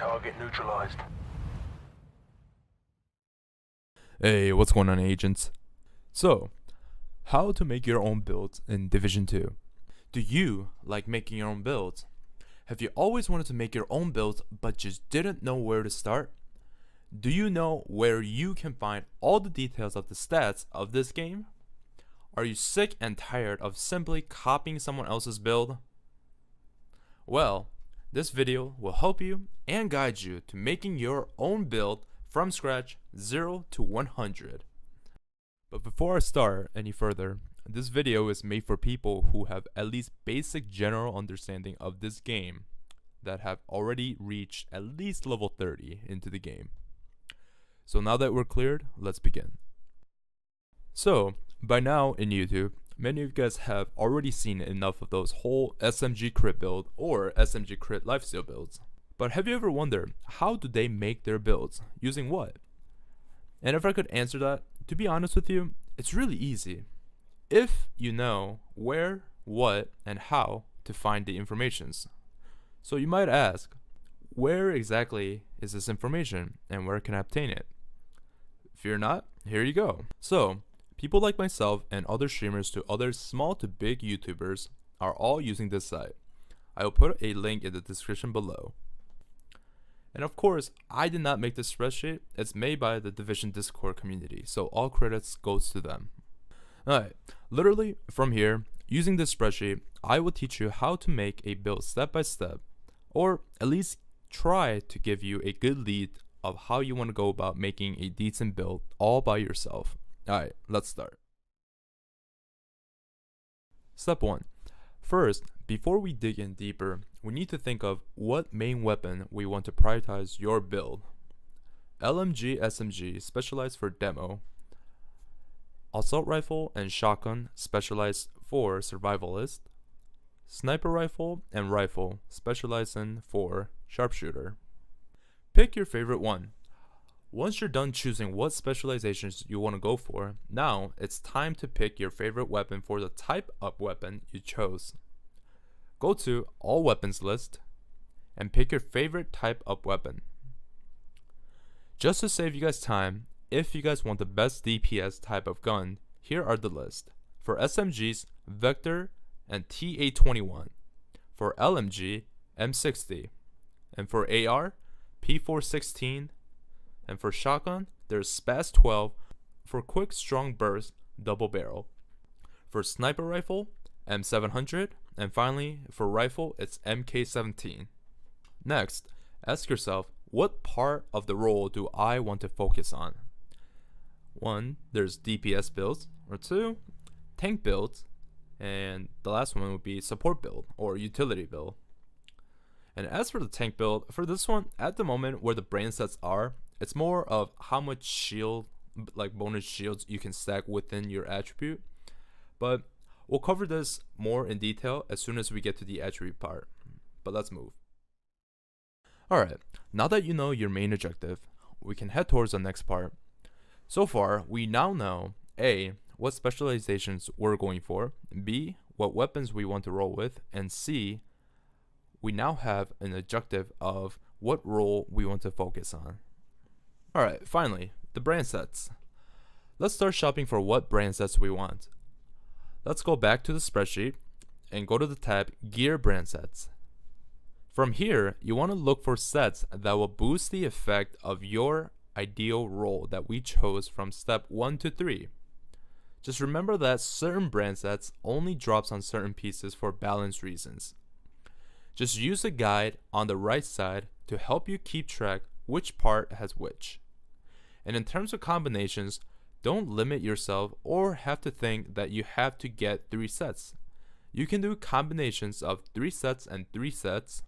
Target neutralized. Hey, what's going on, agents? So, how to make your own builds in Division 2. Do you like making your own builds? Have you always wanted to make your own builds but just didn't know where to start? Do you know where you can find all the details of the stats of this game? Are you sick and tired of simply copying someone else's build? Well, this video will help you and guide you to making your own build from scratch 0 to 100. But before I start any further, this video is made for people who have at least basic general understanding of this game that have already reached at least level 30 into the game. So now that we're cleared, let's begin. So, by now in YouTube, many of you guys have already seen enough of those whole SMG crit build or SMG crit lifesteal builds. But have you ever wondered, how do they make their builds? Using what? And if I could answer that, to be honest with you, it's really easy. If you know where, what, and how to find the informations. So you might ask, where exactly is this information and where can I obtain it? Fear not, here you go. So, people like myself and other streamers to other small to big YouTubers are all using this site. I will put a link in the description below. And of course, I did not make this spreadsheet. It's made by the Division Discord community, so all credits goes to them. Alright, literally from here, using this spreadsheet, I will teach you how to make a build step by step, or at least try to give you a good lead of how you want to go about making a decent build all by yourself. Alright, let's start. Step 1. First, before we dig in deeper, we need to think of what main weapon we want to prioritize your build. LMG SMG specialized for demo. Assault rifle and shotgun specialized for survivalist. Sniper rifle and rifle specialized for sharpshooter. Pick your favorite one. Once you're done choosing what specializations you want to go for, now it's time to pick your favorite weapon for the type of weapon you chose. Go to all weapons list and pick your favorite type of weapon. Just to save you guys time, if you guys want the best DPS type of gun, here are the list. For SMGs, Vector and TA21. For LMG, M60. And for AR, P416. And for shotgun, there's Spaz 12 for quick strong burst double barrel. For sniper rifle, M700. And finally, for rifle, it's MK17. Next, ask yourself, what part of the role do I want to focus on? 1. There's DPS builds, or 2. Tank builds, and the last one would be support build or utility build. And as for the tank build, for this one, at the moment where the brain sets are, it's more of how much shield, like bonus shields you can stack within your attribute. But we'll cover this more in detail as soon as we get to the attribute part. But let's move. Alright, now that you know your main objective, we can head towards the next part. So far, we now know A, what specializations we're going for, B, what weapons we want to roll with, and C, we now have an objective of what role we want to focus on. Alright, finally, the brand sets. Let's start shopping for what brand sets we want. Let's go back to the spreadsheet and go to the tab Gear Brand Sets. From here, you want to look for sets that will boost the effect of your ideal role that we chose from step 1 to 3. Just remember that certain brand sets only drops on certain pieces for balance reasons. Just use the guide on the right side to help you keep track which part has which. And in terms of combinations, don't limit yourself or have to think that you have to get 3 sets. You can do combinations of 3 sets and 3 sets,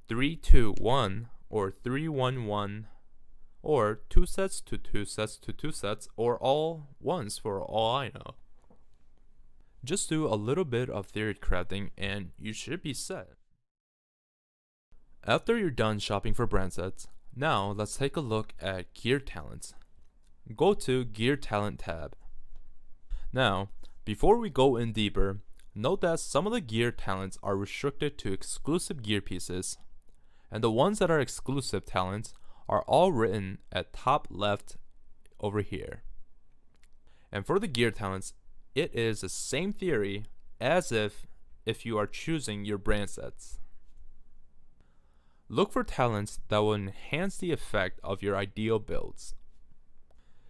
3, 2, 1, or 3, 1, 1, or 2 sets to 2 sets to 2 sets, or all ones for all I know. Just do a little bit of theory crafting and you should be set. After you're done shopping for brand sets, now let's take a look at gear talents. Go to Gear Talent tab. Now, before we go in deeper, note that some of the gear talents are restricted to exclusive gear pieces. And the ones that are exclusive talents are all written at top left over here. And for the gear talents, it is the same theory as if you are choosing your brand sets. Look for talents that will enhance the effect of your ideal builds.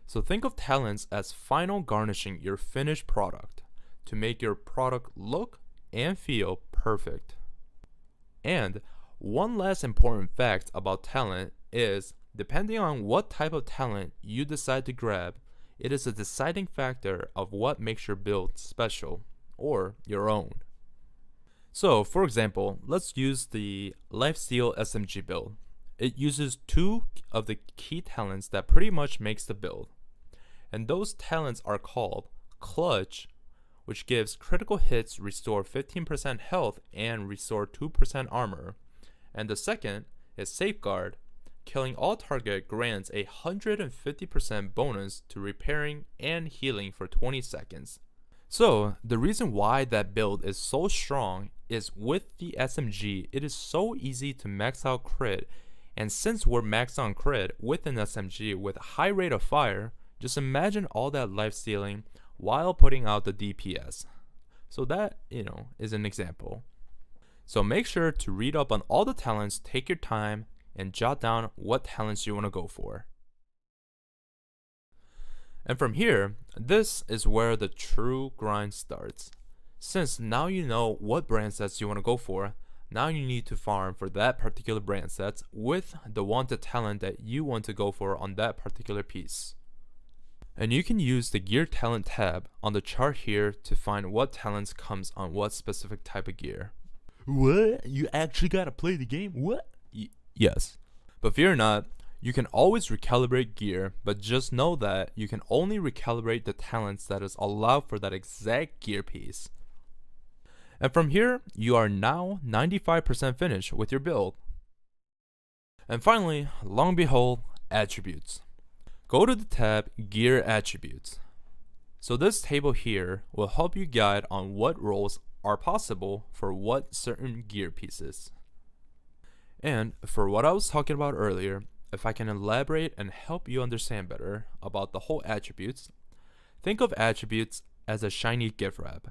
So think of talents as final garnishing your finished product to make your product look and feel perfect. And one last important fact about talent is, depending on what type of talent you decide to grab, it is a deciding factor of what makes your build special or your own. So, for example, let's use the Lifesteal SMG build. It uses two of the key talents that pretty much makes the build. And those talents are called Clutch, which gives critical hits restore 15% health and restore 2% armor. And the second is Safeguard. Killing all target grants a 150% bonus to repairing and healing for 20 seconds. So, the reason why that build is so strong is with the SMG, it is so easy to max out crit, and since we're maxed on crit with an SMG with a high rate of fire, just imagine all that life stealing while putting out the DPS. So that, is an example. So make sure to read up on all the talents, take your time, and jot down what talents you want to go for. And from here, this is where the true grind starts. Since now you know what brand sets you want to go for, now you need to farm for that particular brand sets with the wanted talent that you want to go for on that particular piece. And you can use the gear talent tab on the chart here to find what talents comes on what specific type of gear. What? You actually gotta play the game? What? Yes. But fear not, you can always recalibrate gear, but just know that you can only recalibrate the talents that is allowed for that exact gear piece. And from here, you are now 95% finished with your build. And finally, long behold, attributes. Go to the tab Gear Attributes. So this table here will help you guide on what roles are possible for what certain gear pieces. And for what I was talking about earlier, if I can elaborate and help you understand better about the whole attributes, think of attributes as a shiny gift wrap.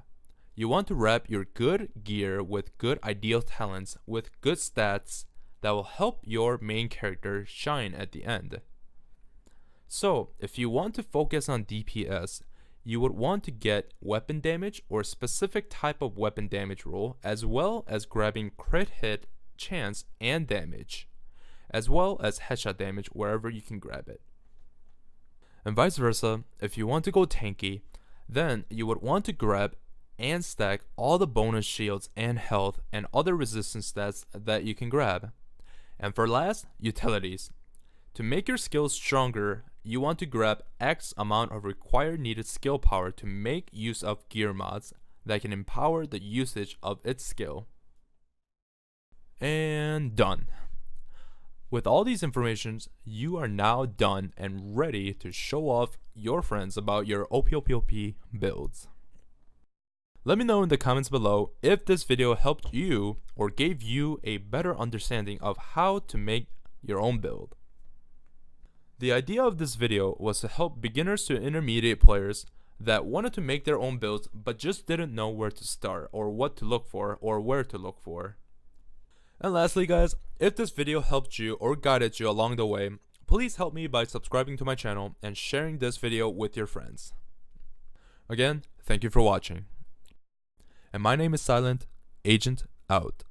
You want to wrap your good gear with good ideal talents with good stats that will help your main character shine at the end. So, if you want to focus on DPS, you would want to get weapon damage or specific type of weapon damage roll, as well as grabbing crit hit chance and damage, as well as headshot damage wherever you can grab it. And vice versa, if you want to go tanky, then you would want to grab and stack all the bonus shields and health and other resistance stats that you can grab. And for last, utilities. To make your skills stronger, you want to grab X amount of required needed skill power to make use of gear mods that can empower the usage of its skill. And done. With all these informations, you are now done and ready to show off your friends about your OPOPOP builds. Let me know in the comments below if this video helped you or gave you a better understanding of how to make your own build. The idea of this video was to help beginners to intermediate players that wanted to make their own builds but just didn't know where to start or what to look for or where to look for. And lastly guys, if this video helped you or guided you along the way, please help me by subscribing to my channel and sharing this video with your friends. Again, thank you for watching. And my name is Silent, Agent out.